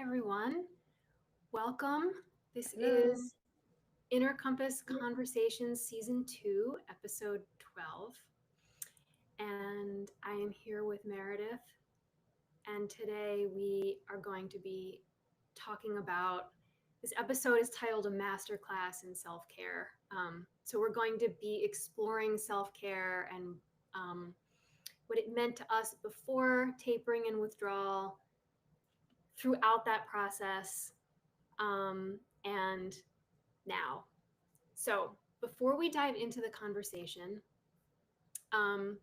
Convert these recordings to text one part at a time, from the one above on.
everyone. Welcome. This Hello. is Inner Compass Conversations Season 2, Episode 12. And I am here with Meredith. And today we are going to be talking about this episode is titled A Masterclass in Self-Care. So we're going to be exploring self-care and what it meant to us before tapering and withdrawal, throughout that process, and now. So, before we dive into the conversation, um,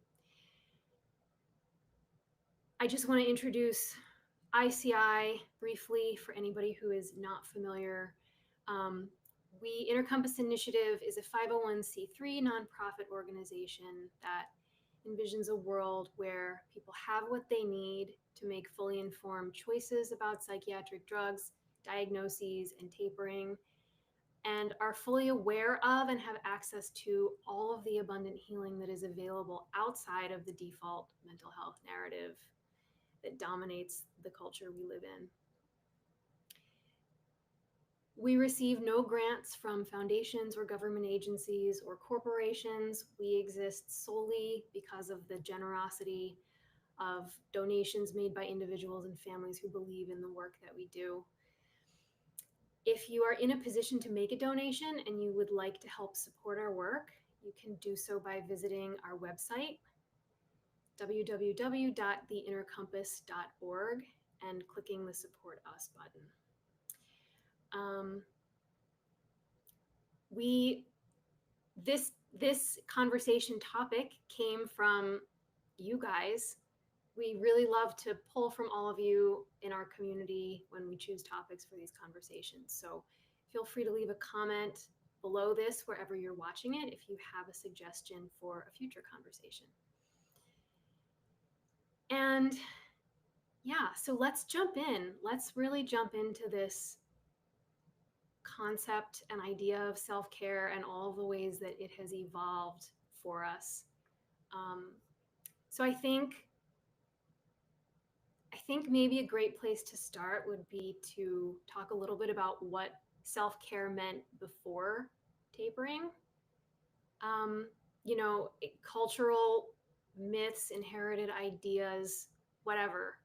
I just want to introduce ICI briefly for anybody who is not familiar. Um, Inner Compass Initiative is a 501c3 nonprofit organization that envisions a world where people have what they need to make fully informed choices about psychiatric drugs, diagnoses, and tapering, and are fully aware of and have access to all of the abundant healing that is available outside of the default mental health narrative that dominates the culture we live in. We receive no grants from foundations or government agencies or corporations. We exist solely because of the generosity of donations made by individuals and families who believe in the work that we do. If you are in a position to make a donation and you would like to help support our work, you can do so by visiting our website, www.theinnercompass.org, and clicking the Support Us button. This conversation topic came from you guys. We really love to pull from all of you in our community when we choose topics for these conversations. So feel free to leave a comment below this wherever you're watching it if you have a suggestion for a future conversation. And yeah, so let's jump in. Let's really jump into this concept and idea of self-care and all the ways that it has evolved for us. So I think maybe a great place to start would be to talk a little bit about what self-care meant before tapering. Cultural myths, inherited ideas, whatever.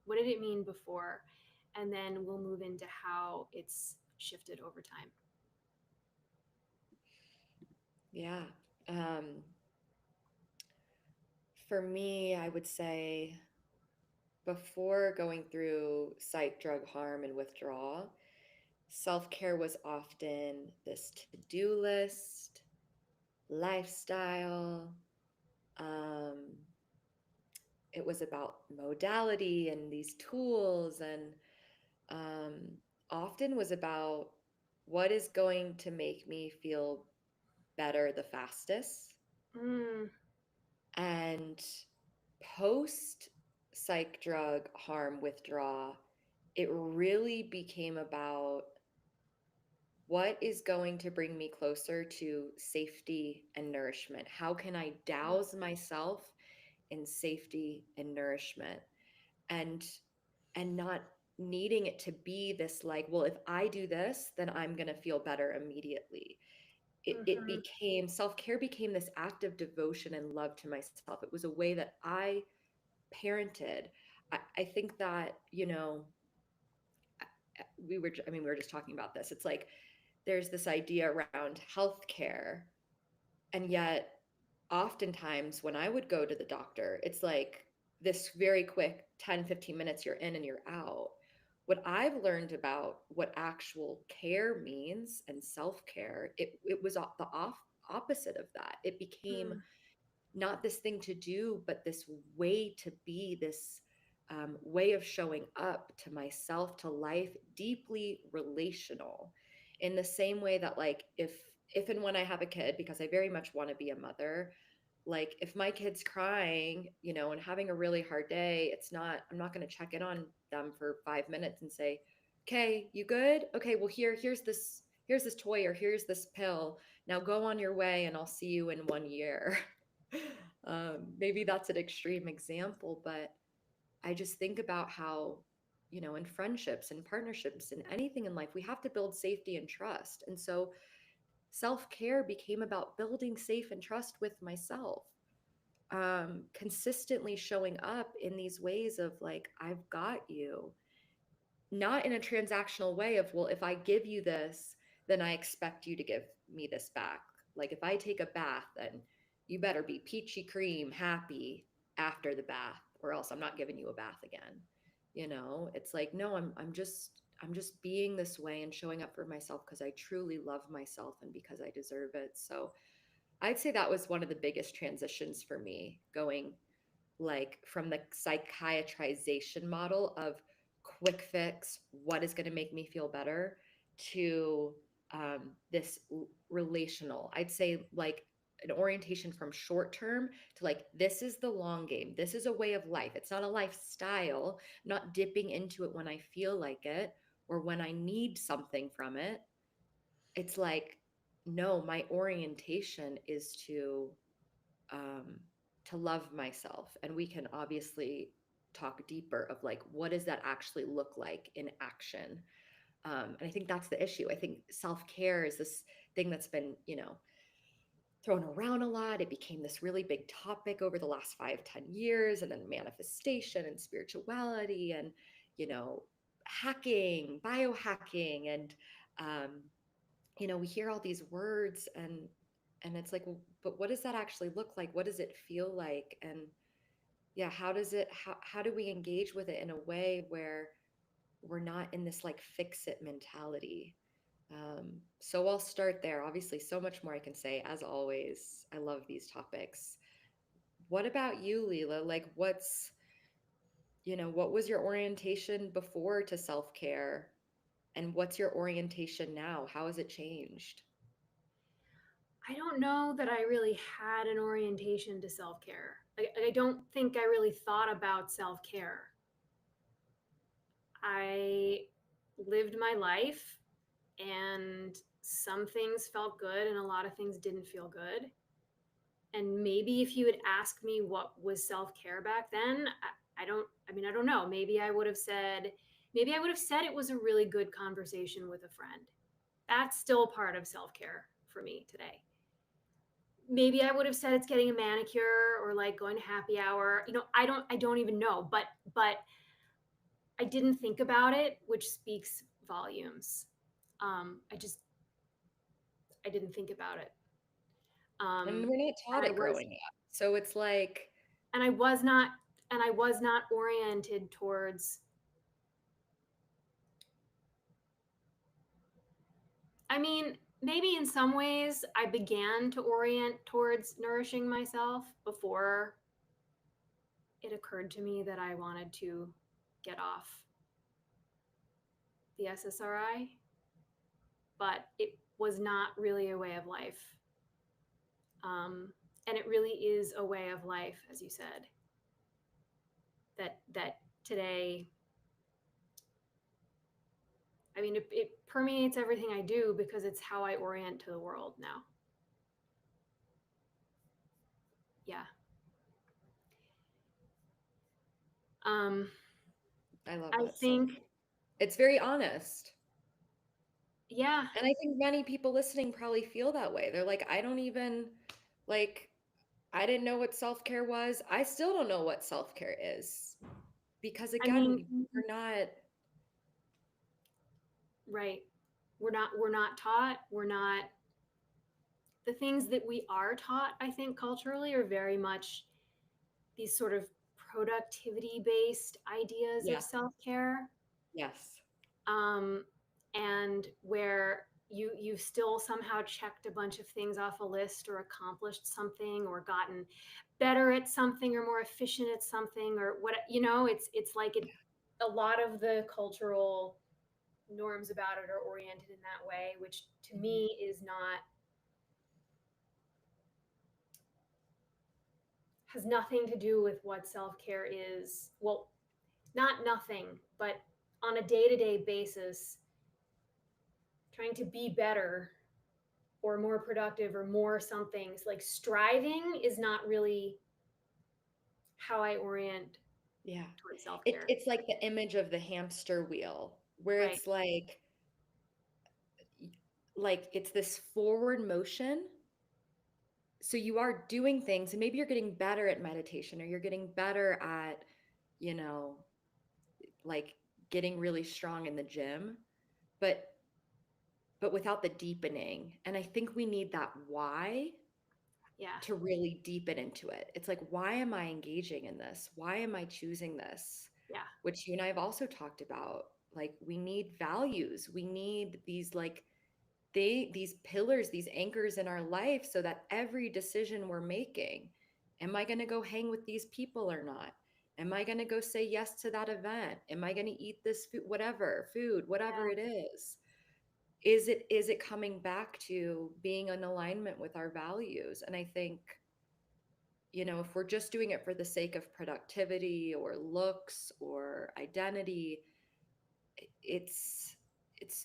What did it mean before? And then we'll move into how it's shifted over time. Yeah. Um, for me, I would say before going through psych drug harm and withdrawal, self-care was often this to-do list, lifestyle. Um, it was about modality and these tools, and um, often was about what is going to make me feel better the fastest. Mm, And post psych drug harm withdrawal, it really became about what is going to bring me closer to safety and nourishment. How can I douse myself in safety and nourishment? And not needing it to be this like, well, if I do this, then I'm going to feel better immediately. It mm-hmm. became, self-care became this act of devotion and love to myself. It was a way that I parented. I think that, we were just talking about this. It's like there's this idea around healthcare, and yet oftentimes when I would go to the doctor, it's like this very quick 10-15 minutes, you're in and you're out. What I've learned about what actual care means and self-care, it was opposite of that. It became Mm, not this thing to do, but this way to be, this way of showing up to myself, to life, deeply relational. In the same way that, like, if and when I have a kid, because I very much want to be a mother, like if my kid's crying, and having a really hard day, I'm not going to check in on them for 5 minutes and say, okay, you good? Okay, well, here's this toy, or here's this pill. Now go on your way and I'll see you in 1 year. Maybe that's an extreme example, but I just think about how in friendships and partnerships and anything in life, we have to build safety and trust. And so self-care became about building safe and trust with myself, consistently showing up in these ways of like, I've got you, not in a transactional way of, well, if I give you this, then I expect you to give me this back. Like if I take a bath, then you better be peachy cream happy after the bath, or else I'm not giving you a bath again. It's like, no, I'm just being this way and showing up for myself because I truly love myself and because I deserve it. So I'd say that was one of the biggest transitions for me, going like from the psychiatrization model of quick fix, what is going to make me feel better, to this relational, I'd say like an orientation from short term to like, this is the long game. This is a way of life. It's not a lifestyle, not dipping into it when I feel like it or when I need something from it. It's like, no, my orientation is um, to love myself. And we can obviously talk deeper of like, what does that actually look like in action? And I think that's the issue. I think self-care is this thing that's been, thrown around a lot. It became this really big topic over the last 5, 10 years, and then manifestation and spirituality and, hacking, biohacking, and we hear all these words, and it's like, well, but what does that actually look like? What does it feel like? And yeah, how do we engage with it in a way where we're not in this like fix it mentality? So I'll start there. Obviously, so much more I can say. As always, I love these topics. What about you, Leela? Like, what was your orientation before to self-care? And what's your orientation now? How has it changed? I don't know that I really had an orientation to self care. I don't think I really thought about self care. I lived my life, and some things felt good and a lot of things didn't feel good. And maybe if you had asked me what was self care back then, I don't know. Maybe I would have said it was a really good conversation with a friend. That's still part of self care for me today. Maybe I would have said it's getting a manicure or like going to happy hour. I don't even know, but I didn't think about it, which speaks volumes. I just I didn't think about it. And Um, we're not taught and I it was growing up. So it's like, and I was not and I was not oriented towards. I mean, maybe in some ways I began to orient towards nourishing myself before it occurred to me that I wanted to get off the SSRI, but it was not really a way of life. And it really is a way of life, as you said, that today, I mean, it permeates everything I do because it's how I orient to the world now. Yeah. Um, I love I that so much. think, It's very honest. yeah. And I think many people listening probably feel that way. They're like, I don't even, like, I didn't know what self-care was. I still don't know what self-care is. Because I again, mean, we're not, right. We're not taught. We're not the things that we are taught, I think, culturally are very much these sort of productivity based ideas of yeah, self care, yes. um, and where you've still somehow checked a bunch of things off a list or accomplished something or gotten better at something or more efficient at something or what it's like a lot of the cultural norms about it are oriented in that way, which to Mhm. me is not has nothing to do with what self-care is. Well, not nothing, but on a day-to-day basis, trying to be better or more productive or more something. Like striving is not really how I orient Yeah. towards self-care. It's like the image of the hamster wheel where Right. it's like it's this forward motion. So you are doing things and maybe you're getting better at meditation or you're getting better at, you know, like getting really strong in the gym, but without the deepening. And I think we need that why Yeah. to really deepen into it. It's like, why am I engaging in this? Why am I choosing this? Yeah. Which you and I have also talked about. Like, we need values. We need these, like, these pillars, these anchors in our life so that every decision we're making, am I going to go hang with these people or not? Am I going to go say yes to that event? Am I going to eat this food, whatever Yeah. it is it coming back to being in alignment with our values? And I think, if we're just doing it for the sake of productivity or looks or identity, it's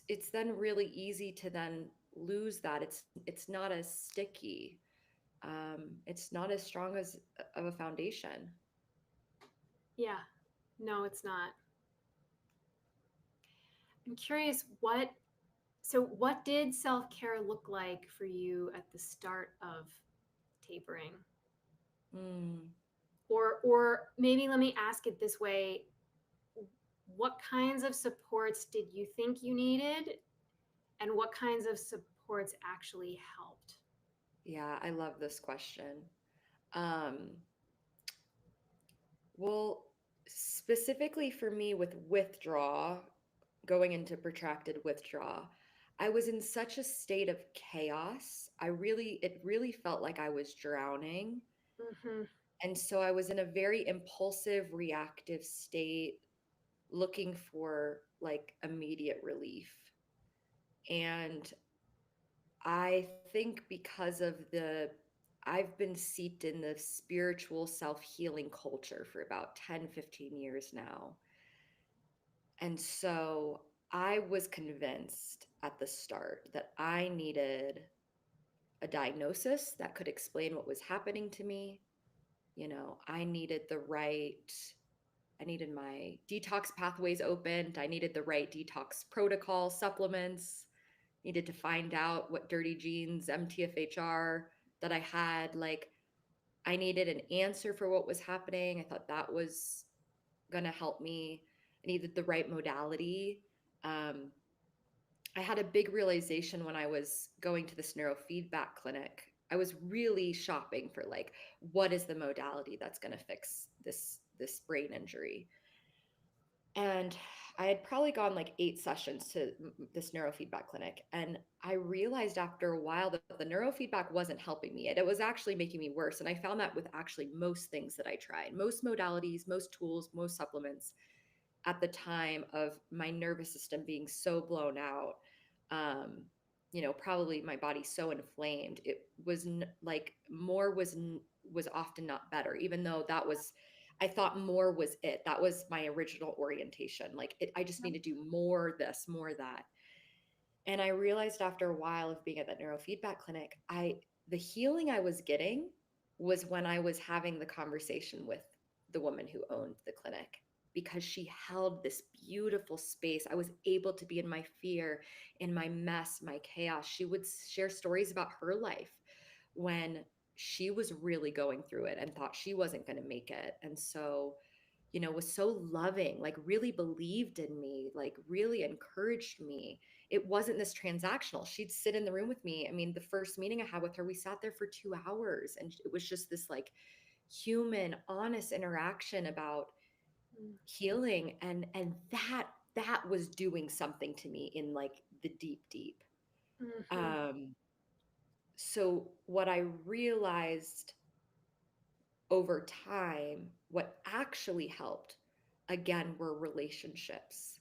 it's then really easy to then lose that. It's not as sticky. It's not as strong as of a foundation. Yeah. No, it's not. I'm curious what did self-care look like for you at the start of tapering? Mm, Or maybe let me ask it this way, what kinds of supports did you think you needed and what kinds of supports actually helped? yeah, I love this question. Um, well, specifically for me with going into protracted withdrawal, I was in such a state of chaos. It really felt like I was drowning. Mm-hmm. And so I was in a very impulsive, reactive state, looking for like immediate relief. And I think because of I've been seeped in the spiritual self healing culture for about 10, 15 years now. And so I was convinced at the start that I needed a diagnosis that could explain what was happening to me. I needed I needed my detox pathways opened. I needed the right detox protocol supplements, needed to find out what dirty genes, MTFHR that I had. Like, I needed an answer for what was happening. I thought that was going to help me. I needed the right modality. Um, I had a big realization when I was going to this neurofeedback clinic. I was really shopping for like, what is the modality that's going to fix this brain injury? And I had probably gone like 8 sessions to this neurofeedback clinic. And I realized after a while that the neurofeedback wasn't helping me. It was actually making me worse. And I found that with actually most things that I tried, most modalities, most tools, most supplements at the time of my nervous system being so blown out. Um, probably my body so inflamed. It was like more was often not better, even though I thought more was it. That was my original orientation. Like I just need to do more this, more that. And I realized after a while of being at that neurofeedback clinic, the healing I was getting was when I was having the conversation with the woman who owned the clinic, because she held this beautiful space. I was able to be in my fear, in my mess, my chaos. She would share stories about her life when she was really going through it and thought she wasn't going to make it. And so, was so loving, like really believed in me, like really encouraged me. It wasn't this transactional. She'd sit in the room with me. I mean, the first meeting I had with her, we sat there for 2 hours and it was just this like human, honest interaction about healing. And that was doing something to me in like the deep, deep. Mm-hmm. Um, so what I realized over time, what actually helped, again, were relationships.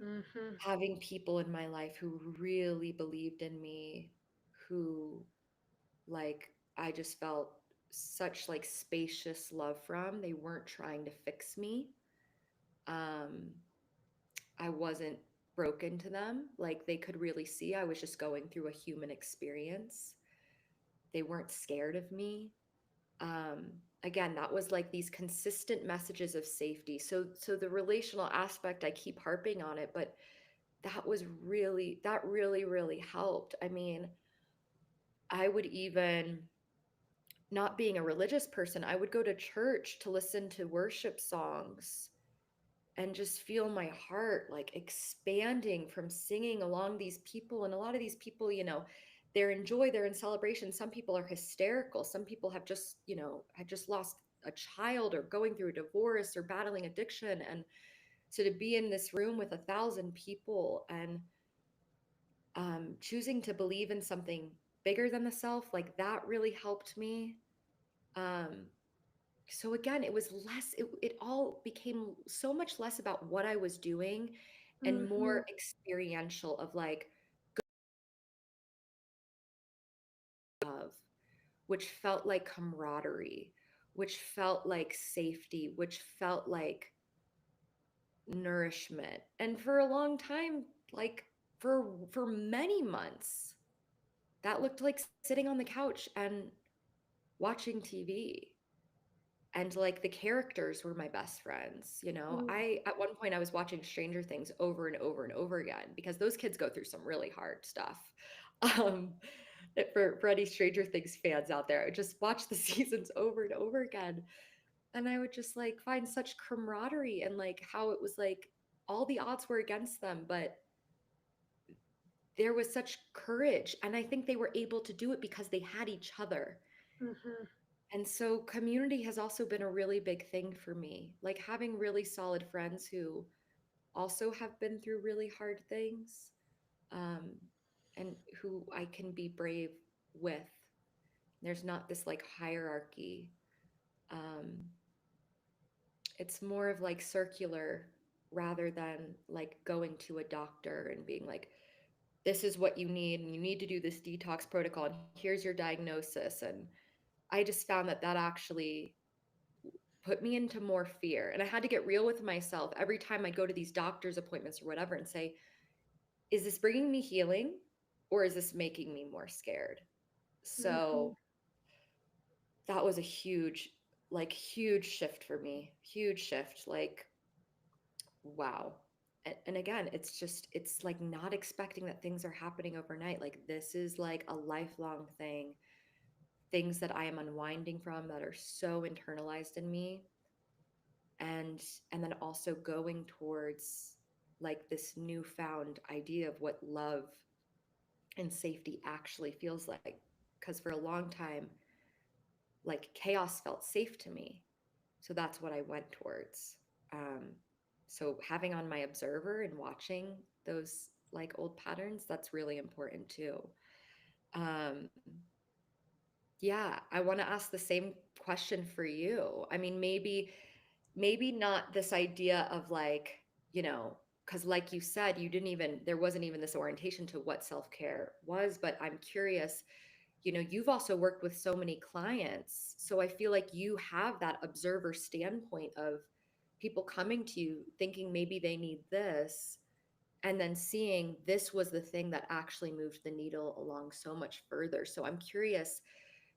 Mm-hmm. Having people in my life who really believed in me, who, like, I just felt such like spacious love from. They weren't trying to fix me. Um, I wasn't broken to them. Like, they could really see I was just going through a human experience. They weren't scared of me. Um, again, that was like these consistent messages of safety. So the relational aspect, I keep harping on it, but that really helped. I mean, I would even, not being a religious person, I would go to church to listen to worship songs and just feel my heart like expanding from singing along these people. And a lot of these people, they're in joy, they're in celebration. Some people are hysterical. Some people have just, had just lost a child or going through a divorce or battling addiction. And so to be in this room with 1,000 people and choosing to believe in something bigger than the self, like that really helped me. Um, so again, it was less, it all became so much less about what I was doing and Mm-hmm. more experiential of like love, which felt like camaraderie, which felt like safety, which felt like nourishment. And for a long time, like for many months, that looked like sitting on the couch and watching TV. And like the characters were my best friends, Mm. I at one point I was watching Stranger Things over and over and over again because those kids go through some really hard stuff. um for any Stranger Things fans out there, I would just watch the seasons over and over again, and I would just like find such camaraderie and like how it was like all the odds were against them, but there was such courage, and I think they were able to do it because they had each other. Mm-hmm. And so community has also been a really big thing for me, like having really solid friends who also have been through really hard things, um, and who I can be brave with. There's not this like hierarchy. Um, it's more of like circular rather than like going to a doctor and being like, this is what you need, and you need to do this detox protocol, and here's your diagnosis. And I just found that that actually put me into more fear. And I had to get real with myself every time I'd go to these doctor's appointments or whatever and say, is this bringing me healing or is this making me more scared? Mm-hmm. So that was a huge shift for me. Huge shift. Like, wow. And again, it's like not expecting that things are happening overnight. Like, this is like a lifelong thing, things that I am unwinding from that are so internalized in me, and then also going towards like this newfound idea of what love and safety actually feels like, because for a long time like chaos felt safe to me, so that's what I went towards. So having on my observer and watching those like old patterns, that's really important too. um yeah, I want to ask the same question for you. I mean, maybe not this idea of like, because like you said, you didn't even, there wasn't even this orientation to what self-care was, but I'm curious, you've also worked with so many clients, so I feel like you have that observer standpoint of people coming to you thinking maybe they need this, and then seeing this was the thing that actually moved the needle along so much further. So I'm curious,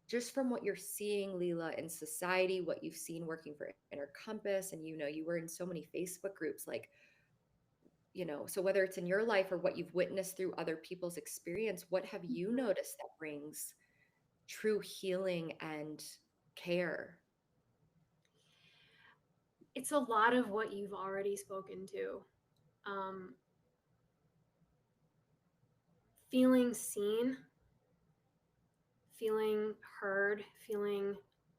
just from what you're seeing, Leela, in society, what you've seen working for Inner Compass, and you were in so many Facebook groups, like, so whether it's in your life or what you've witnessed through other people's experience, what have you Mm-hmm. noticed that brings true healing and care? It's a lot of what you've already spoken to. Um, Feeling seen, feeling heard, feeling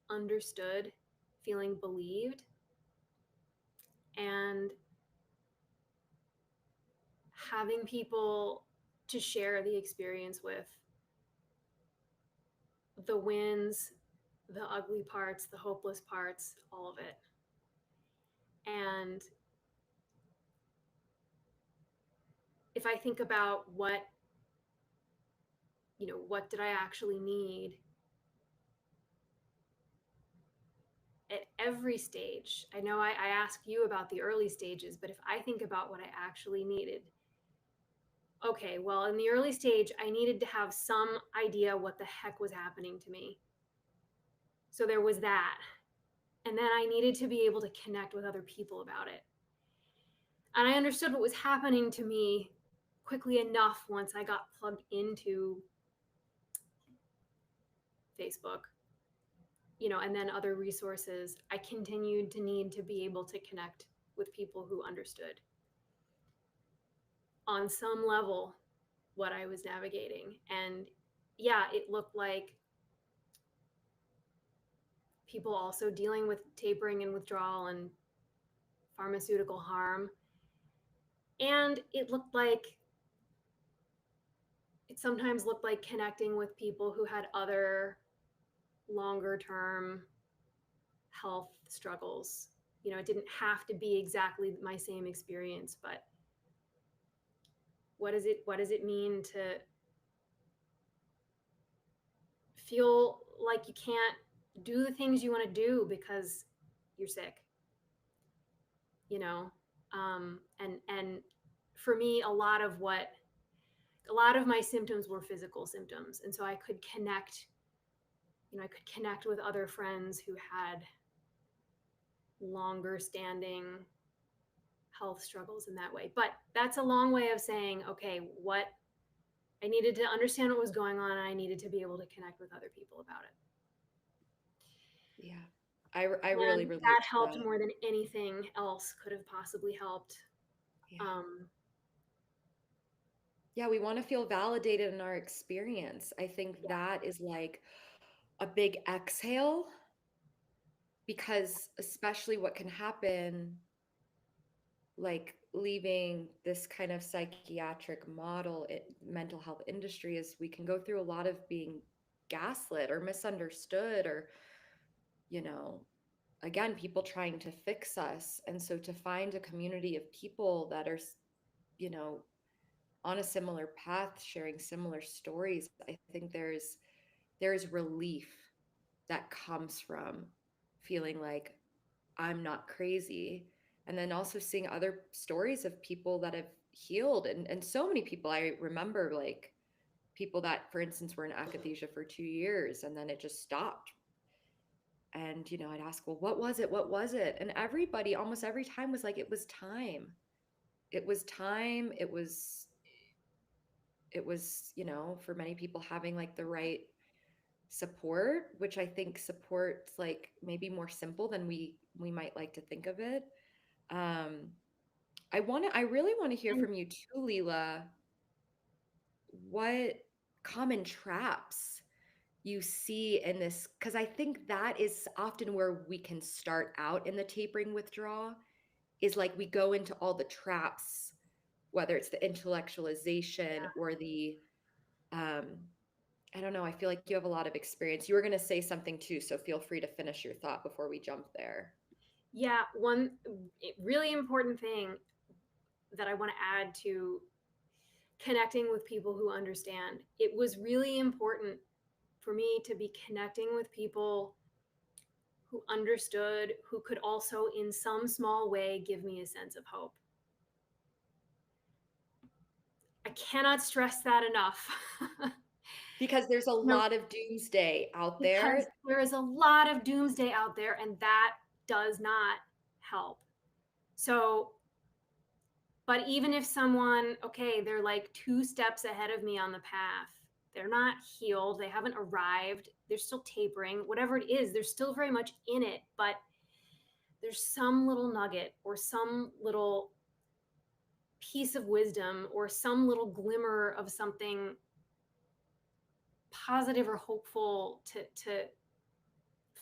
understood, feeling believed, and having people to share the experience with, the wins, the ugly parts, the hopeless parts, all of it. And if I think about what did I actually need at every stage? I know I asked you about the early stages, but if I think about what I actually needed, okay, well, in the early stage, I needed to have some idea what the heck was happening to me. So there was that. And then I needed to be able to connect with other people about it. And I understood what was happening to me quickly enough once I got plugged into Facebook, and then other resources. I continued to need to be able to connect with people who understood on some level what I was navigating. And yeah, it looked like people also dealing with tapering and withdrawal and pharmaceutical harm. And it sometimes looked like connecting with people who had other longer term health struggles. It didn't have to be exactly my same experience, but what does it mean to feel like you can't do the things you want to do because you're sick, you know? And for me, a lot of my symptoms were physical symptoms. And so I could connect with other friends who had longer standing health struggles in that way. But that's a long way of saying, okay, what I needed to understand what was going on, and I needed to be able to connect with other people about it. Yeah. I really And relate that to helped that. more than anything else could have possibly helped. Yeah. Um, Yeah, we want to feel validated in our experience. I think yeah, that is like a big exhale, because especially what can happen, like leaving this kind of psychiatric model, mental health industry, is we can go through a lot of being gaslit or misunderstood, or, you know, again, people trying to fix us. And so to find a community of people that are, you know, on a similar path, sharing similar stories, I think there's relief that comes from feeling like I'm not crazy. And then also seeing other stories of people that have healed, and so many people. I remember like people that, for instance, were in akathisia for 2 years and then it just stopped. And, I'd ask, well, what was it? What was it? And everybody, almost every time, was like, it was time. It was time. It was, for many people, having like the right support, which I think support's like maybe more simple than we might like to think of it. Um, I really want to hear and from you too, Leela, what common traps you see in this, because I think that is often where we can start out in the tapering withdrawal, is like we go into all the traps, whether it's the intellectualization or the um, I don't know. I feel like you have a lot of experience. You were going to say something too, so feel free to finish your thought before we jump there. yeah, one really important thing that I want to add to connecting with people who understand. It was really important for me to be connecting with people who understood, who could also, in some small way, give me a sense of hope. I cannot stress that enough. Because there's a No, lot of doomsday out because there. there is a lot of doomsday out there, and that does not help. So, but even if someone, okay, they're like 2 steps ahead of me on the path, they're not healed, they haven't arrived, they're still tapering, whatever it is, they're still very much in it, but there's some little nugget or some little piece of wisdom or some little glimmer of something positive or hopeful to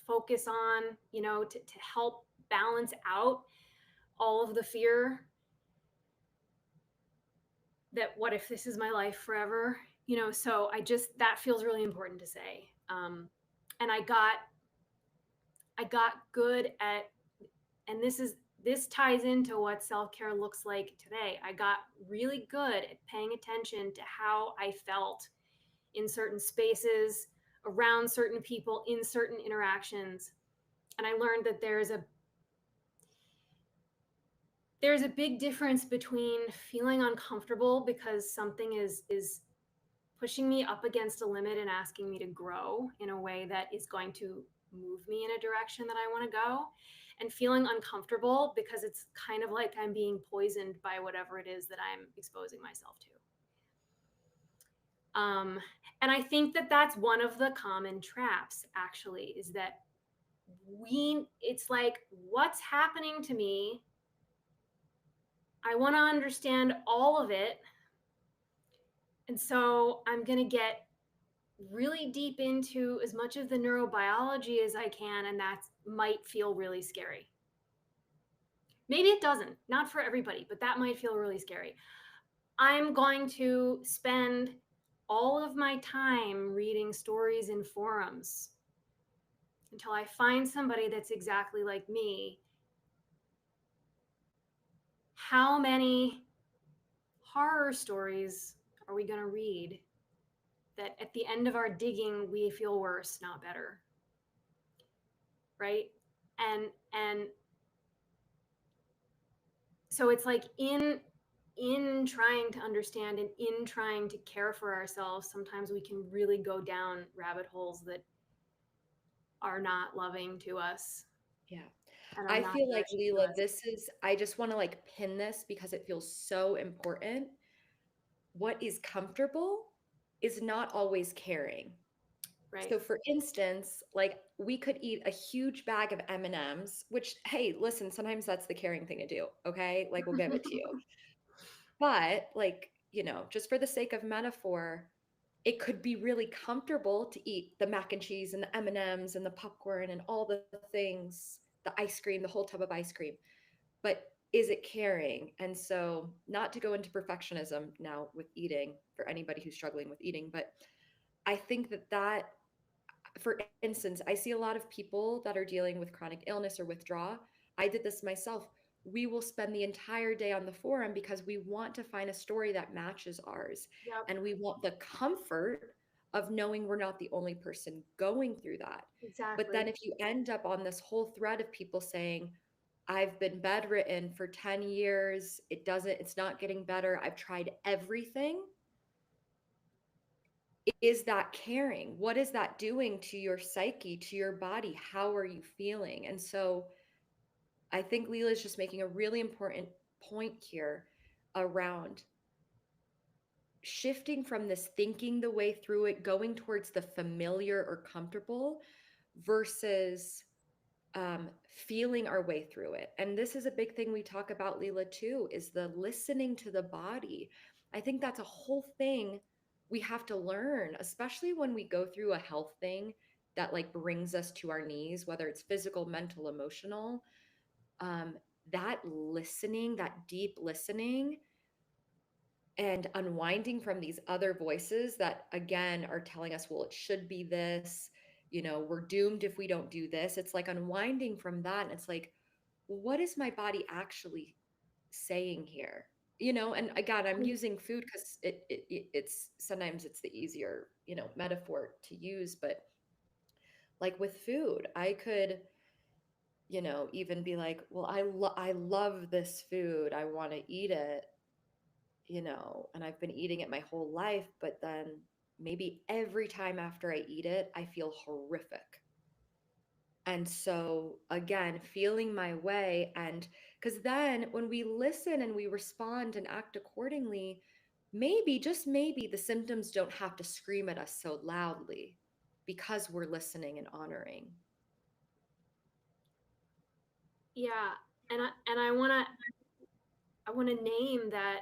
focus on, to help balance out all of the fear that what if this is my life forever, so that feels really important to say. And I got good at, and this ties into what self-care looks like today. I got really good at paying attention to how I felt in certain spaces, around certain people, in certain interactions. And I learned that there's a big difference between feeling uncomfortable because something is pushing me up against a limit and asking me to grow in a way that is going to move me in a direction that I want to go, and feeling uncomfortable because it's kind of like I'm being poisoned by whatever it is that I'm exposing myself to. And I think that that's one of the common traps, actually, is that it's like, what's happening to me? I want to understand all of it. And so I'm going to get really deep into as much of the neurobiology as I can. And that might feel really scary. Maybe it doesn't, not for everybody, but that might feel really scary. I'm going to spend all of my time reading stories in forums until I find somebody that's exactly like me. How many horror stories are we going to read that at the end of our digging we feel worse, not better? Right? And so it's like in trying to understand and in trying to care for ourselves, sometimes we can really go down rabbit holes that are not loving to us Yeah. and are I not feel like, nourishing to Leela, us. this is, I just want to like pin this because it feels so important. What is comfortable is not always caring. Right. So for instance, like we could eat a huge bag of M&Ms, which hey, listen, sometimes that's the caring thing to do, okay? Like we'll give it to you. But like, just for the sake of metaphor, it could be really comfortable to eat the mac and cheese and the M&Ms and M's and the popcorn and all the things, the ice cream, the whole tub of ice cream. But is it caring? And so, not to go into perfectionism now with eating for anybody who's struggling with eating, but I think that for instance, I see a lot of people that are dealing with chronic illness or withdrawal. I did this myself. We will spend the entire day on the forum because we want to find a story that matches ours. Yep. And we want the comfort of knowing we're not the only person going through that. But then Exactly. if you end up on this whole thread of people saying, I've been bedridden for 10 years, it's not getting better, I've tried everything, is that caring? What is that doing to your psyche, to your body? How are you feeling? And so I think Leela is just making a really important point here around shifting from this thinking the way through it, going towards the familiar or comfortable versus feeling our way through it. And this is a big thing we talk about, Leela, too, is the listening to the body. I think that's a whole thing we have to learn, especially when we go through a health thing that like brings us to our knees, whether it's physical, mental, emotional. Um, that listening, that deep listening, and unwinding from these other voices that again are telling us, well, it should be this, we're doomed if we don't do this. It's like unwinding from that, and it's like, what is my body actually saying here? And again, I'm using food because it's sometimes it's the easier metaphor to use. But like with food, I could even be like, well, I love this food, I want to eat it, and I've been eating it my whole life, but then maybe every time after I eat it, I feel horrific. And so, again, feeling my way. And because then when we listen and we respond and act accordingly, maybe, just maybe, the symptoms don't have to scream at us so loudly because we're listening and honoring. Yeah. And I want to name that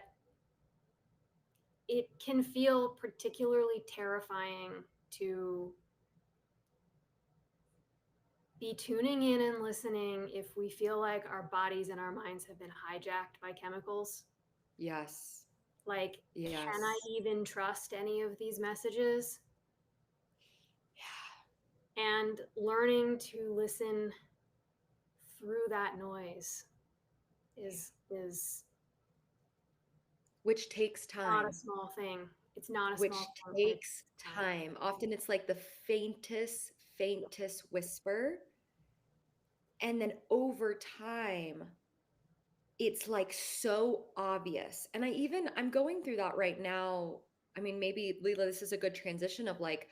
it can feel particularly terrifying to be tuning in and listening if we feel like our bodies and our minds have been hijacked by chemicals. Yes. Like, can I Yes. even trust any of these messages? And learning to listen through that noise is Which takes not a time. small thing. It's not a Which small thing, but it's takes time. time. Often it's like the faintest whisper. And then over time, it's like so obvious. And I'm going through that right now. I mean, maybe Leela, this is a good transition of like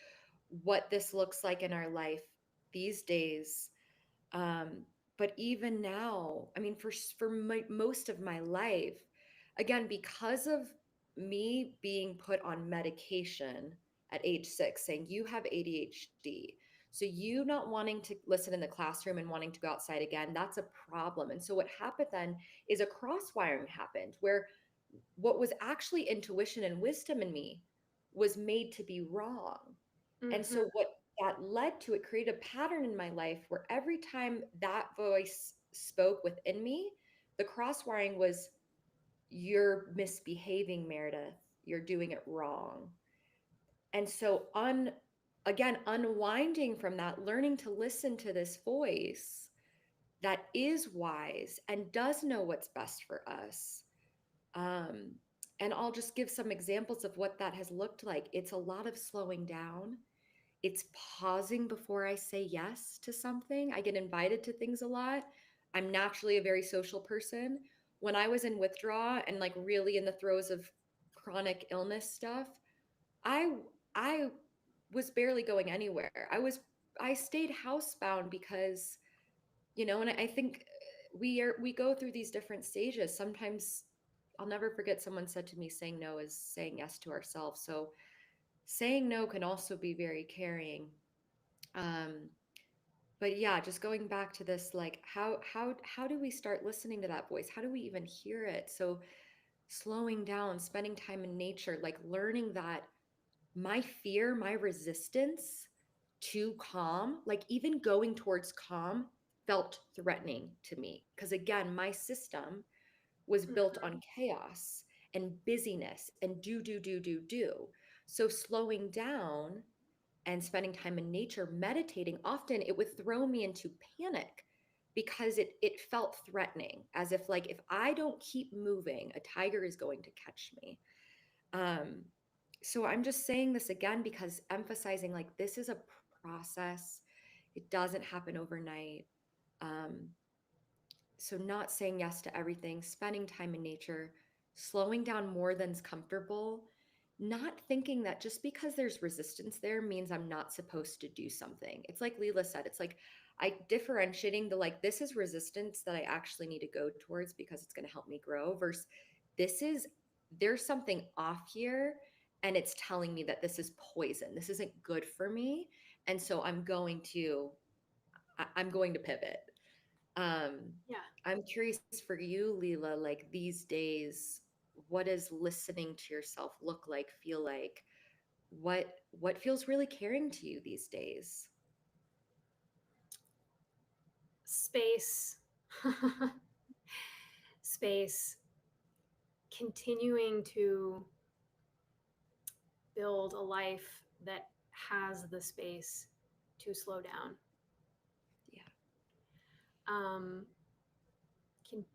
what this looks like in our life these days. Um, but even now, I mean, most of my life, again, because of me being put on medication at age 6, saying you have ADHD. So you not wanting to listen in the classroom and wanting to go outside again, that's a problem. And so what happened then is a crosswiring happened where what was actually intuition and wisdom in me was made to be wrong. And Mm-hmm. so what that led to, it created a pattern in my life where every time that voice spoke within me, the crosswiring was, you're misbehaving, Meredith. You're doing it wrong. And so again, unwinding from that, learning to listen to this voice that is wise and does know what's best for us. Um, and I'll just give some examples of what that has looked like. It's a lot of slowing down. It's pausing before I say yes to something. I get invited to things a lot. I'm naturally a very social person. When I was in withdrawal and like really in the throes of chronic illness stuff, I I was barely going anywhere. I stayed housebound because, and I think we go through these different stages. Sometimes I'll never forget someone said to me, saying no is saying yes to ourselves. So saying no can also be very caring. Um, but yeah, just going back to this, like how do we start listening to that voice? How do we even hear it? So slowing down, spending time in nature, like learning that my fear, my resistance to calm, like even going towards calm felt threatening to me. Because again, my system was built Mm-hmm. on chaos and busyness and do. So slowing down and spending time in nature, meditating, often it would throw me into panic because it felt threatening, as if like if I don't keep moving, a tiger is going to catch me. Um, so I'm just saying this again because emphasizing like this is a process. It doesn't happen overnight. Um, so not saying yes to everything, spending time in nature, slowing down more than's comfortable, not thinking that just because there's resistance there means I'm not supposed to do something. It's like Leela said, it's like I differentiating the like this is resistance that I actually need to go towards because it's going to help me grow versus this is there's something off here and it's telling me that this is poison. This isn't good for me. And so I'm going to pivot. Um, Yeah. I'm curious for you, Leela, like these days, what does listening to yourself look like, feel like? What feels really caring to you these days? Space. Space. Continuing to build a life that has the space to slow down. Yeah. Um, can,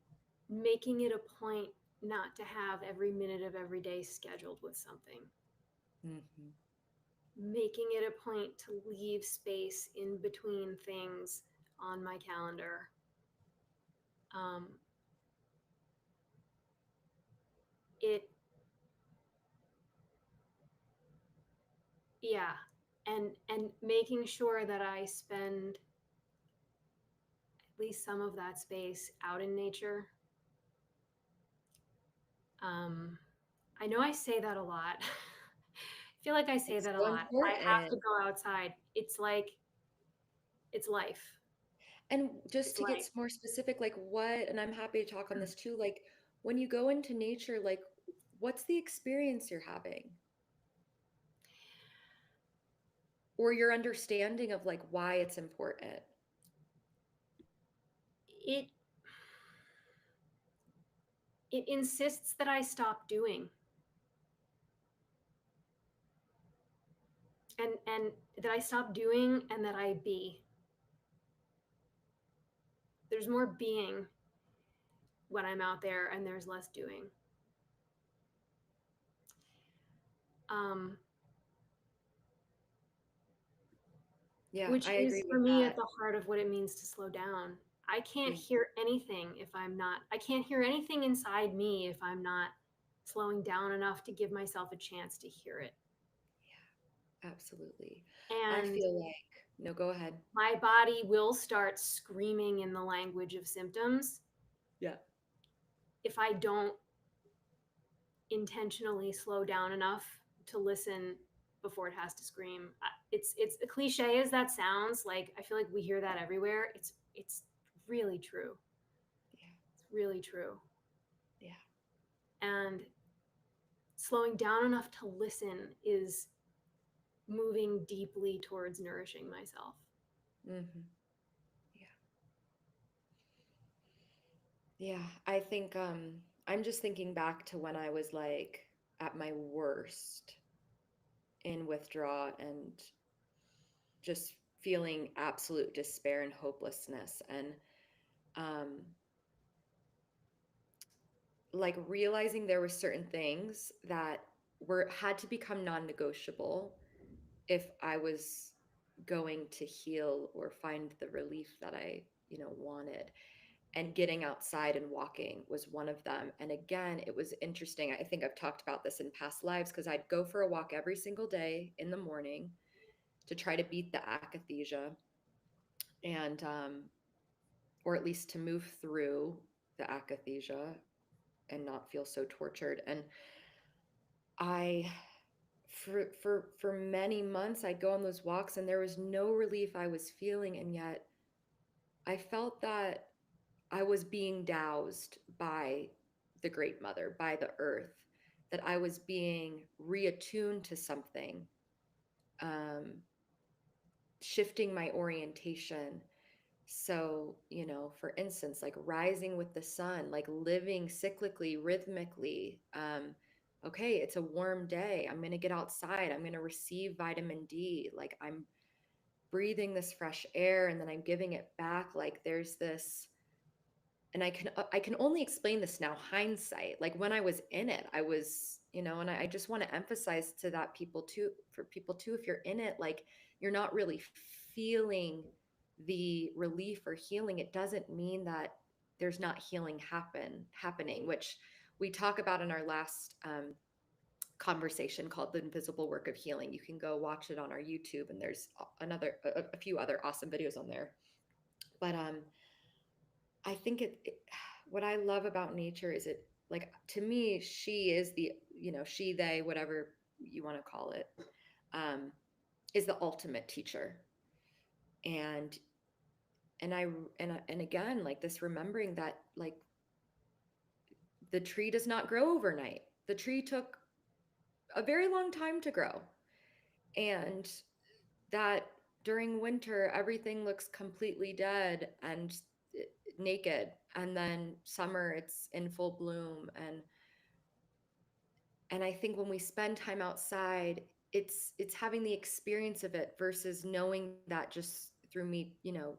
Making it a point not to have every minute of every day scheduled with something. Hmm. Making it a point to leave space in between things on my calendar. Um, it, yeah, and making sure that I spend at least some of that space out in nature. Um, I know I say that a lot. I feel like I say It's that a so lot. I have to important. go outside. It's like it's life. And just It's to get life. more specific, like what, and I'm happy to talk on this too, like when you go into nature, like what's the experience you're having? Or your understanding of like why it's important? It it insists that I stop doing and that I stop doing and that I be. There's more being when I'm out there and there's less doing. Um, Yeah, which I is agree for with me at that. the heart of what it means to slow down. I can't Yeah, hear anything if I'm not, I can't hear anything inside me if I'm not slowing down enough to give myself a chance to hear it. absolutely. I And feel like, No, go ahead. My body will start screaming in the language of symptoms Yeah. if I don't intentionally slow down enough to listen before it has to scream. It's a cliche as that sounds. Like, I feel like we hear that everywhere. It's really true. Yeah. It's really true. Yeah. And slowing down enough to listen is moving deeply towards nourishing myself. Mm-hmm. Yeah. Yeah. I think I'm just thinking back to when I was like at my worst in withdrawal and just feeling absolute despair and hopelessness, and um like realizing there were certain things that were had to become non-negotiable if I was going to heal or find the relief that I, wanted. And getting outside and walking was one of them. And again, it was interesting. I think I've talked about this in past lives because I'd go for a walk every single day in the morning to try to beat the akathisia, and or at least to move through the akathisia and not feel so tortured. And I for many months I'd go on those walks and there was no relief I was feeling, and yet I felt that I was being doused by the great mother, by the earth, that I was being reattuned to something, um, shifting my orientation. So, for instance, like rising with the sun, like living cyclically, rhythmically. Okay, it's a warm day. I'm going to get outside. I'm going to receive vitamin D. Like I'm breathing this fresh air and then I'm giving it back. Like there's this, and I can only explain this now, hindsight. Like when I was in it, I was, and I just want to emphasize to that people too, for people too, if you're in it, like you're not really feeling the relief or healing, it doesn't mean that there's not healing happening, which we talk about in our last conversation called The Invisible Work of Healing. You can go watch it on our YouTube, and there's a few other awesome videos on there. But I think what I love about nature is it, like, to me, she is the, she, they, whatever you want to call it, um, is the ultimate teacher. And and again, like this, remembering that like the tree does not grow overnight. The tree took a very long time to grow. And that during winter everything looks completely dead and naked, and then summer it's in full bloom. And I think when we spend time outside, it's having the experience of it versus knowing that just through me,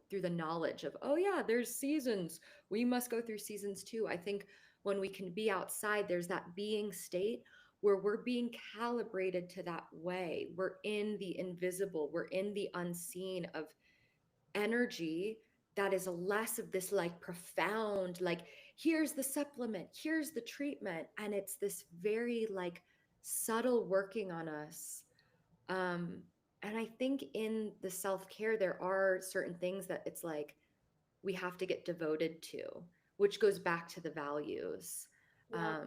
through the knowledge of, oh yeah, there's seasons, we must go through seasons too. I think when we can be outside, there's that being state where we're being calibrated to that way. We're in the invisible, we're in the unseen of energy that is less of this like profound, like, here's the supplement, here's the treatment, and it's this very like subtle working on us. And I think in the self-care there are certain things that it's like we have to get devoted to, which goes back to the values. Yeah.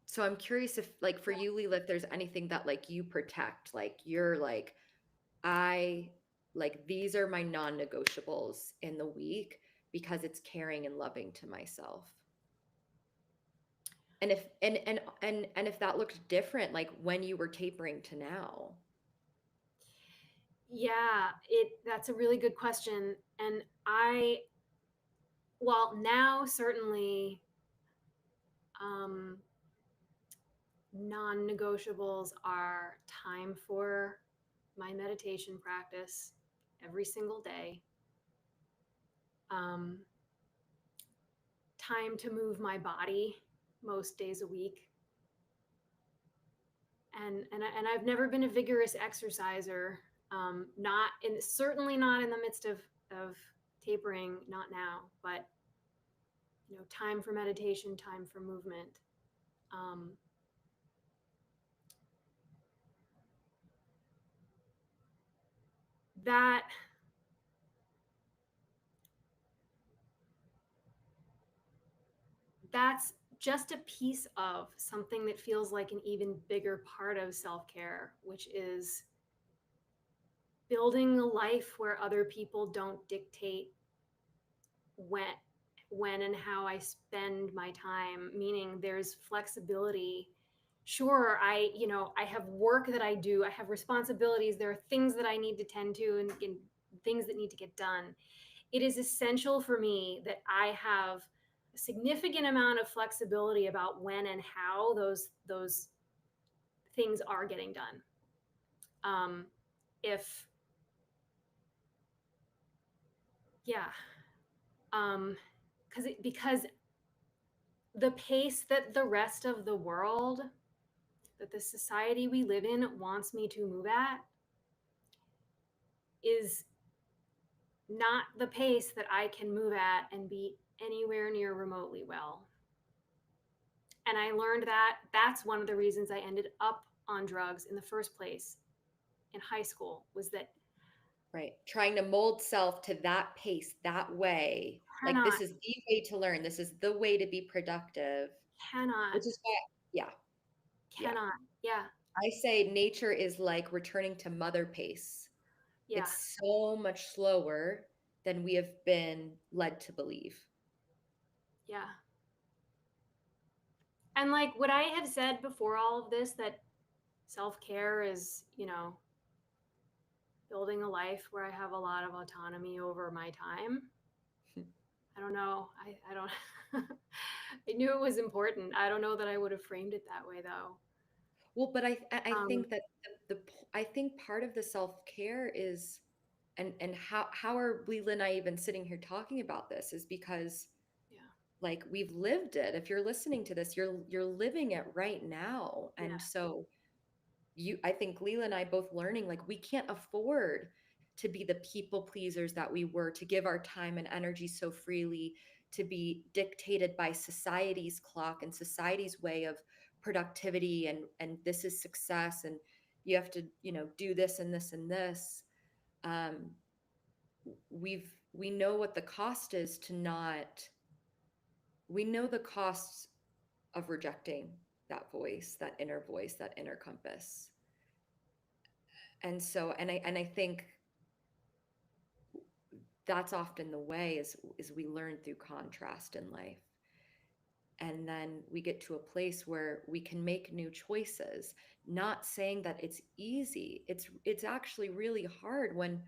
So I'm curious if, like, for you, Leela, if there's anything that like you protect, like you're like, I like, these are my non-negotiables in the week because it's caring and loving to myself. And if and if that looked different, like when you were tapering to now. Yeah, that's a really good question. And well, now certainly, um, non-negotiables are time for my meditation practice every single day. Um, Time to move my body most days a week. And I've never been a vigorous exerciser. Not in Certainly not in the midst of tapering, not now, but time for meditation, time for movement. Um, that that's just a piece of something that feels like an even bigger part of self-care, which is building a life where other people don't dictate when when and how I spend my time, meaning there's flexibility. Sure, I have work that I do, I have responsibilities, there are things that I need to tend to, and things that need to get done. It is essential for me that I have a significant amount of flexibility about when and how those things are getting done. If Yeah, because the pace that the rest of the world, that the society we live in wants me to move at, is not the pace that I can move at and be anywhere near remotely well. And I learned that that's one of the reasons I ended up on drugs in the first place in high school, was that Right. Trying to mold self to that pace, that way. Like cannot, this is the way to learn. This is the way to be productive, cannot, which is why, yeah, yeah. cannot. Yeah, I say nature is like returning to mother pace. yeah, It's so much slower than we have been led to believe. yeah. And like, would I have said before all of this that self care is, building a life where I have a lot of autonomy over my time? I don't know. I don't. I knew it was important. I don't know that I would have framed it that way though. Well, but I Um, think that I think part of the self-care is, and how are Leela and I even sitting here talking about this is because yeah, like we've lived it. If you're listening to this, you're living it right now. yeah, And so I think Leela and I both learning like we can't afford to be the people pleasers that we were, to give our time and energy so freely, to be dictated by society's clock and society's way of productivity, and this is success, and you have to, do this and this and this. um we know what the cost is to not, we know the costs of rejecting that voice, that inner voice, that inner compass. And so, and I think that's often the way, is we learn through contrast in life. And then we get to a place where we can make new choices, not saying that it's easy. It's actually really hard when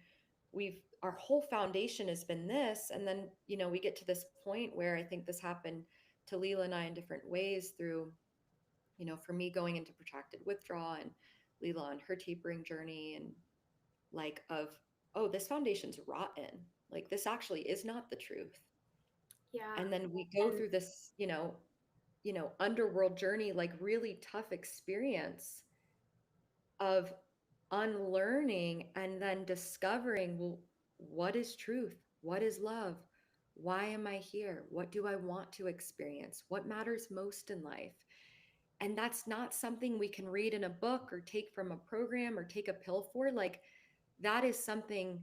our whole foundation has been this, and then we get to this point where I think this happened to Leela and I in different ways through, for me going into protracted withdrawal, and Leela on her tapering journey, and like of, oh, this foundation's rotten. Like this actually is not the truth. yeah, And then we go and through this, underworld journey, like really tough experience of unlearning and then discovering, well, what is truth? What is love? Why am I here? What do I want to experience? What matters most in life? And that's not something we can read in a book or take from a program or take a pill for. Like that is something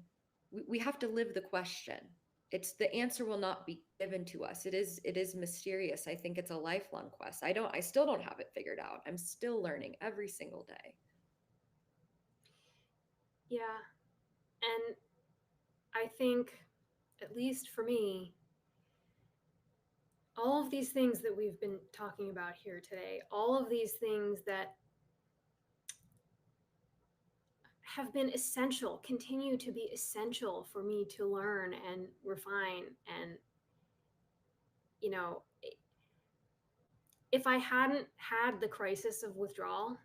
we have to live the question. It's the answer will not be given to us. It is mysterious. I think it's a lifelong quest. I still don't have it figured out. I'm still learning every single day. yeah, and I think, at least for me, all of these things that we've been talking about here today, all of these things that have been essential, continue to be essential for me to learn and refine. And, you know, if I hadn't had the crisis of withdrawal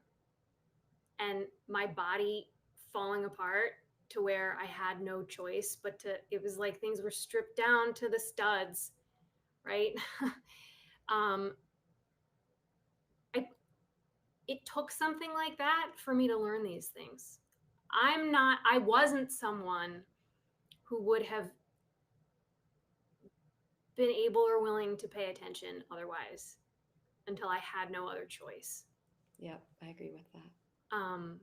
and my body falling apart to where I had no choice but to, it was like things were stripped down to the studs, right? um, I, it took something like that for me to learn these things. I wasn't someone who would have been able or willing to pay attention otherwise until I had no other choice. Yeah, I agree with that. Um,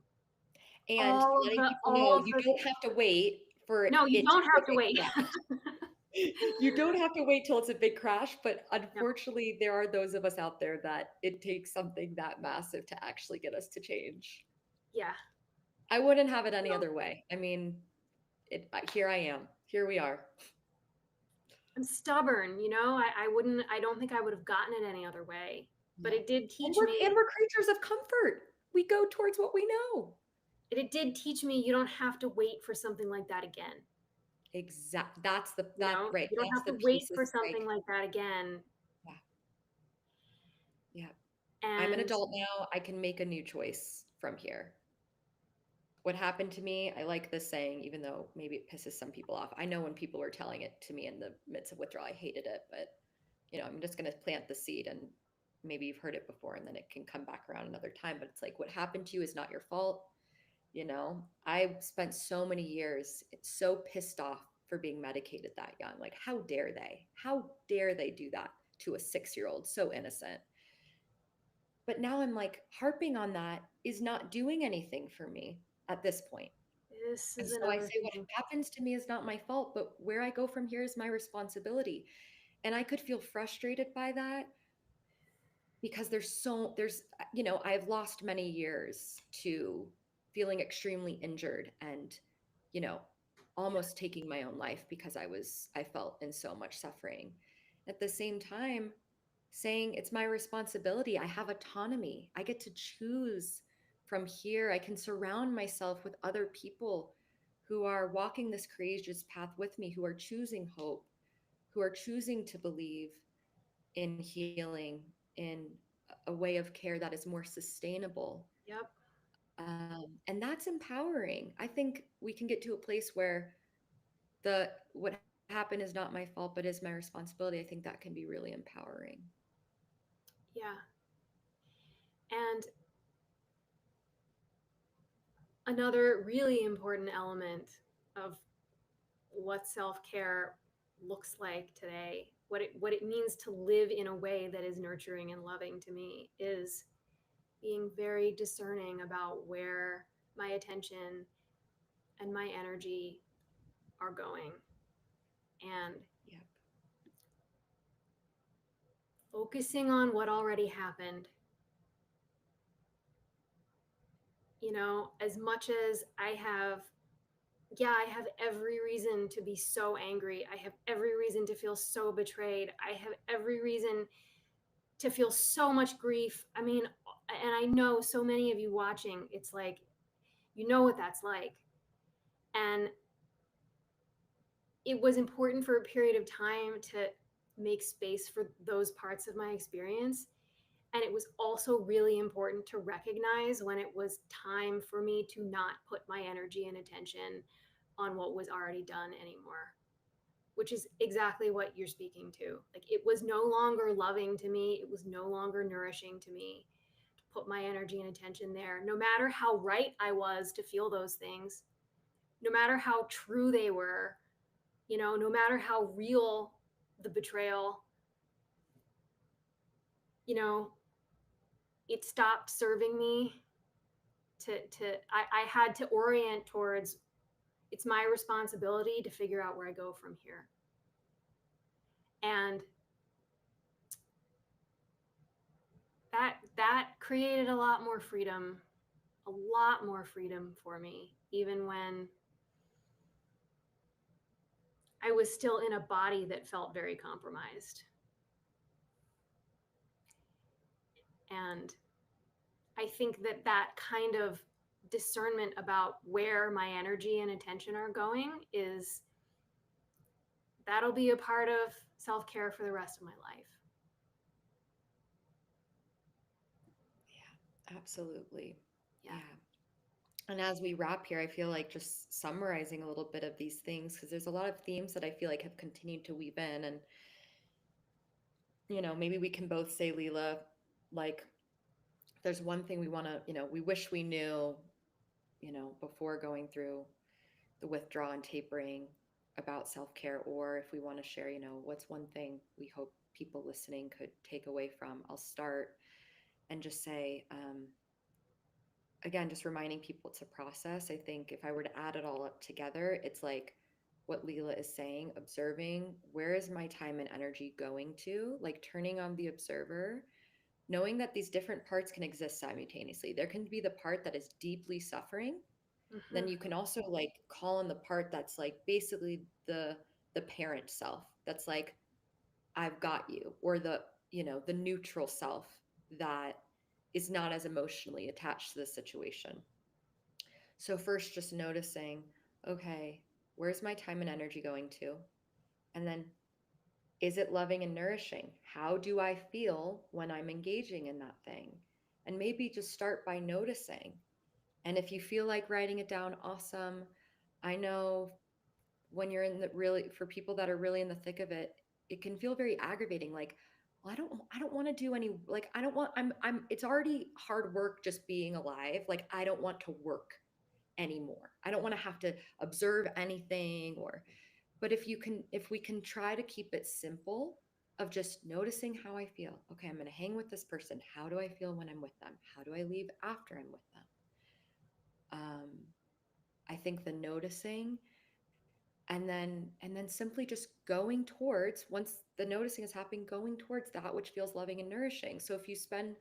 and letting people know all of you the don't have to wait for no, you it to don't be a have to big wait. crash. You don't have to wait till it's a big crash, but No, unfortunately, there are those of us out there that it takes something that massive to actually get us to change. yeah. I wouldn't have it any Well, other way. I mean, here I am. Here we are. I'm stubborn, you know. I wouldn't. I don't think I would have gotten it any other way. But Yeah. it did And teach we're me. creatures of comfort. We go towards what we know. It did teach me you don't have to wait for something like that again. That's You know, right. you don't That's have the to wait piece for is like, something like that again. yeah, yeah. I'm an And adult now. I can make a new choice from here. What happened to me, I like this saying, even though maybe it pisses some people off. I know when people were telling it to me in the midst of withdrawal, I hated it, but I'm just going to plant the seed and maybe you've heard it before and then it can come back around another time. But it's like, what happened to you is not your fault. I spent so many years so pissed off for being medicated that young. Like, how dare they? How dare they do that to a 6-year-old? So innocent. But now I'm like, harping on that is not doing anything for me at this point. this And is so I another say, what thing. happens to me is not my fault, but where I go from here is my responsibility. And I could feel frustrated by that because I've lost many years to feeling extremely injured and, you know, Yeah. almost taking my own life because I felt in so much suffering. At the same time, saying it's my responsibility. I have autonomy. I get to choose from here. I can surround myself with other people who are walking this courageous path with me, who are choosing hope, who are choosing to believe in healing, in a way of care that is more sustainable. Yep. And that's empowering. I think we can get to a place where the what happened is not my fault, but is my responsibility. I think that can be really empowering. Yeah. And another really important element of what self-care looks like today, what it means to live in a way that is nurturing and loving to me is being very discerning about where my attention and my energy are going and Yep. focusing on what already happened. You know, as much as I have every reason to be so angry. I have every reason to feel so betrayed. I have every reason to feel so much grief. I mean, and I know so many of you watching, it's like, you know what that's like. And it was important for a period of time to make space for those parts of my experience. And it was also really important to recognize when it was time for me to not put my energy and attention on what was already done anymore, which is exactly what you're speaking to. Like, it was no longer loving to me, it was no longer nourishing to me to put my energy and attention there, no matter how right I was to feel those things, no matter how true they were, no matter how real the betrayal, you know, it stopped serving me. I had to orient towards, it's my responsibility to figure out where I go from here. And that created a lot more freedom for me, even when I was still in a body that felt very compromised. And I think that kind of discernment about where my energy and attention are going is, that'll be a part of self-care for the rest of my life. Yeah, absolutely. Yeah. Yeah. And as we wrap here, I feel like just summarizing a little bit of these things, because there's a lot of themes that I feel like have continued to weave in. And, maybe we can both say, Leela, like, there's one thing we want to, we wish we knew, before going through the withdrawal and tapering about self-care, or if we want to share, what's one thing we hope people listening could take away from. I'll start and just say, again, just reminding people to process. I think if I were to add it all up together, it's like what Leela is saying, observing where is my time and energy going to, like turning on the observer, knowing that these different parts can exist simultaneously. There can be the part that is deeply suffering. Then Hmm. you can also like call in the part that's like basically the parent self that's like, I've got you, or the, the neutral self that is not as emotionally attached to the situation. So first just noticing, okay, where's my time and energy going to? And then, is it loving and nourishing? How do I feel when I'm engaging in that thing? And maybe just start by noticing. And if you feel like writing it down, awesome. I know when you're in the really, for people that are really in the thick of it, it can feel very aggravating. Like, well, I don't want to do any, like, I don't want, it's already hard work just being alive. Like, I don't want to work anymore. I don't want to have to observe anything or, but if we can try to keep it simple of just noticing how I feel. Okay, I'm going to hang with this person. How do I feel when I'm with them? How do I leave after I'm with them? Um, I think the noticing and then simply just going towards, once the noticing is happening, going towards that which feels loving and nourishing. So if you spend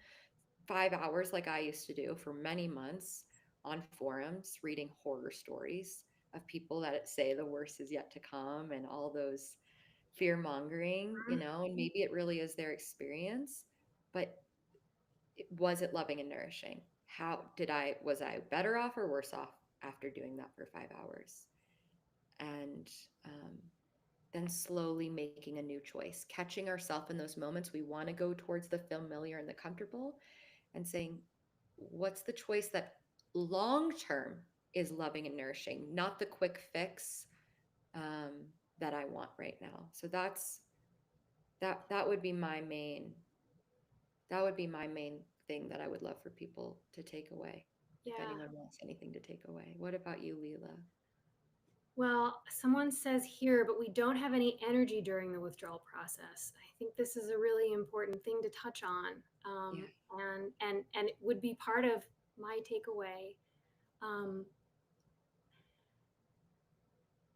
5 hours like I used to do for many months on forums reading horror stories of people that say the worst is yet to come and all those fear mongering, and maybe it really is their experience, but was it loving and nourishing? Was I better off or worse off after doing that for 5 hours? And then slowly making a new choice, catching ourselves in those moments we want to go towards the familiar and the comfortable, and saying, what's the choice that long term is loving and nourishing, not the quick fix that I want right now. So that would be my main thing that I would love for people to take away, if Yeah. anyone wants anything to take away. What about you, Leela? Well, someone says here, but we don't have any energy during the withdrawal process. I think this is a really important thing to touch on, Yeah. and it would be part of my takeaway. Um,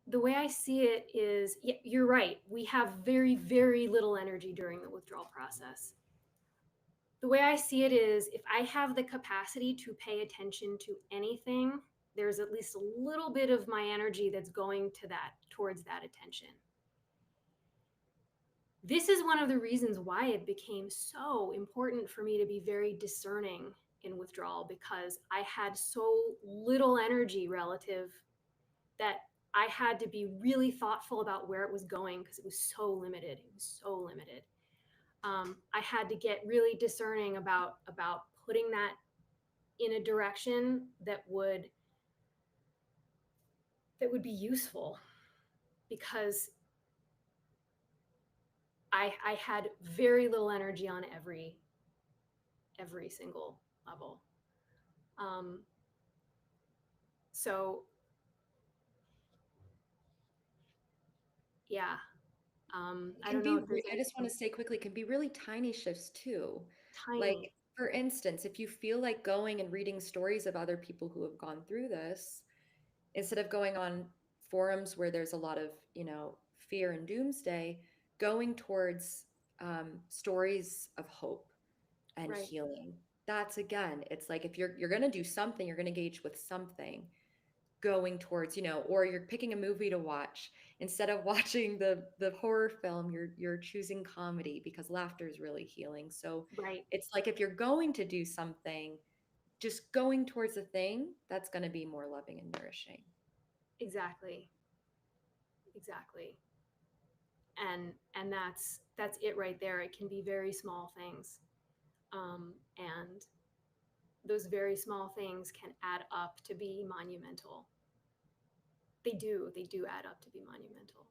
the way I see it is, yeah, you're right. We have very, very little energy during the withdrawal process. The way I see it is, if I have the capacity to pay attention to anything, there's at least a little bit of my energy that's going to that, towards that attention. This is one of the reasons why it became so important for me to be very discerning in withdrawal, because I had so little energy relative that I had to be really thoughtful about where it was going, because it was so limited. It was so limited. I had to get really discerning about putting that in a direction that would be useful, because I had very little energy on every single level. Um, so yeah, It I can don't know be, if there's I just want anything to say quickly, it can be really tiny shifts too. Like, tiny. for instance, if you feel like going and reading stories of other people who have gone through this, instead of going on forums where there's a lot of, fear and doomsday, going towards stories of hope and Right, healing. That's again, it's like if you're going to do something, you're going to engage with something, going towards, or you're picking a movie to watch. Instead of watching the horror film, you're choosing comedy because laughter is really healing. So right, it's like if you're going to do something, just going towards a thing that's going to be more loving and nourishing. exactly, exactly. And that's it right there. It can be very small things, and those very small things can add up to be monumental. They do add up to be monumental.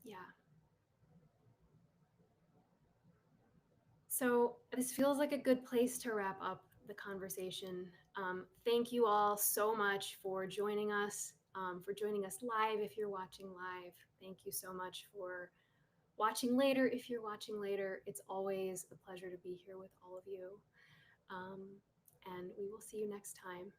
Yeah. So this feels like a good place to wrap up the conversation. Thank you all so much for joining us live if you're watching live. Thank you so much for watching later, if you're watching later, it's always a pleasure to be here with all of you. Um, and we will see you next time.